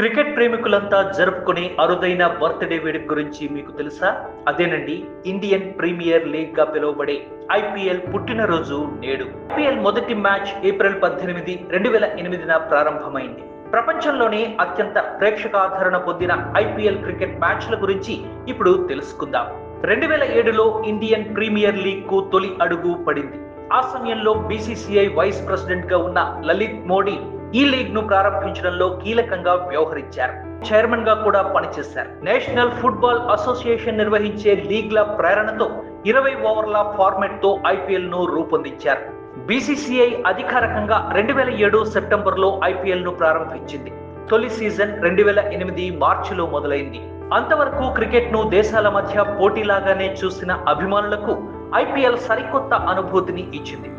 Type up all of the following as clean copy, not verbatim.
Cricket ప్రేమికులంతా జరుపుకునే అరుదైన birthday వేడుక గురించి మీకు తెలుసా? అదేనండి, ఇండియన్ ప్రీమియర్ లీగ్ గా పిలువబడే ఐపీఎల్ పుట్టినరోజు నేడు. ఐపీఎల్ మొదటి మ్యాచ్ ఏప్రిల్ 18, 2008 ప్రారంభమైంది. ప్రపంచంలోనే అత్యంత ప్రేక్షకాదరణ పొందిన ఐపీఎల్ క్రికెట్ మ్యాచ్ల గురించి ఇప్పుడు తెలుసుకుందాం. 2007లో ఇండియన్ ప్రీమియర్ లీగ్ కు తొలి అడుగు పడింది. ఆ సమయంలో బీసీసీఐ వైస్ ప్రెసిడెంట్ గా ఉన్న లలిత్ మోడీ ఈ లీగ్ ను ప్రారంభించడంలో కీలకంగా వ్యవహరించారు. చైర్మన్ గా కూడా పనిచేశారు. నేషనల్ ఫుట్బాల్ అసోసియేషన్ నిర్వహించే లీగ్ల ప్రేరణతో 20 ఓవర్ల ఫార్మాట్ తో ఐపీఎల్ ను రూపొందించారు. బీసీసీఐ అధికారికంగా 2007 సెప్టెంబర్లో ఐపీఎల్ ను ప్రారంభించింది. తొలి సీజన్ 2008 మార్చిలో మొదలైంది. అంతవరకు క్రికెట్ ను దేశాల మధ్య పోటీలాగానే చూసిన అభిమానులకు ఐపీఎల్ సరికొత్త అనుభూతిని ఇచ్చింది.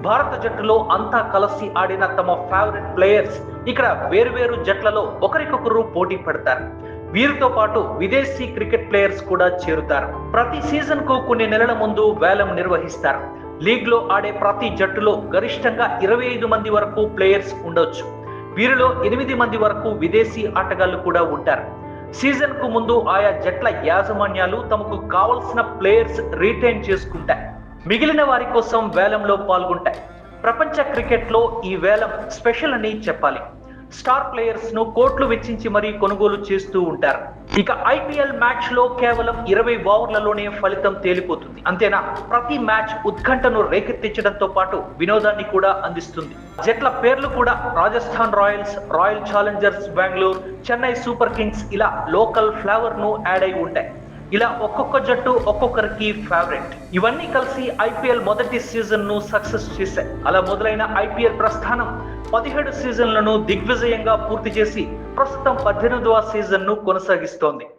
భారత జట్టులో అంతా కలిసి ఆడిన తమ ఫేవరెట్ ప్లేయర్స్ ఇక్కడ వేరువేరు జట్లలో ఒకరికొకరు పోటీ పడతారు. వీరితో పాటు విదేశీ క్రికెట్ ప్లేయర్స్ కూడా చేరుతారు. ప్రతి సీజన్ కు కొన్ని నెలల ముందు వేలం నిర్వహిస్తారు. లీగ్ లో ఆడే ప్రతి జట్టులో గరిష్టంగా 25 మంది వరకు ప్లేయర్స్ ఉండొచ్చు. వీరిలో 8 మంది వరకు విదేశీ ఆటగాళ్లు కూడా ఉంటారు. సీజన్ కు ముందు ఆయా జట్ల యాజమాన్యాలు తమకు కావలసిన ప్లేయర్స్ రీటైన్ చేసుకుంటాయి. మిగిలిన వారి కోసం వేలంలో పాల్గొంటాయి. ప్రపంచ క్రికెట్ లో ఈ వేలం స్పెషల్ అని చెప్పాలి. స్టార్ ప్లేయర్స్ ను కోట్లు వెచ్చించి మరీ కొనుగోలు చేస్తూ ఉంటారు. ఇక ఐపీఎల్ మ్యాచ్ లో కేవలం 20 ఓవర్లలోనే ఫలితం తేలిపోతుంది. అంతేనా, ప్రతి మ్యాచ్ ఉత్కంఠను రేకెత్తించడంతో పాటు వినోదాన్ని కూడా అందిస్తుంది. జట్ల పేర్లు కూడా Rajasthan Royals, royal Challengers Bengaluru, Chennai super Kings ఇలా లోకల్ ఫ్లేవర్ ను యాడ్ అయి ఉంటాయి. ఇలా ఒక్కొక్క జట్టు ఒక్కొక్కరికి ఫేవరెట్. ఇవన్నీ కలిసి ఐపీఎల్ మొదటి సీజన్ ను సక్సెస్ చేశాయి. అలా మొదలైన ఐపీఎల్ ప్రస్థానం 17 సీజన్లను దిగ్విజయంగా పూర్తి చేసి ప్రస్తుతం 18వ సీజన్ ను కొనసాగిస్తోంది.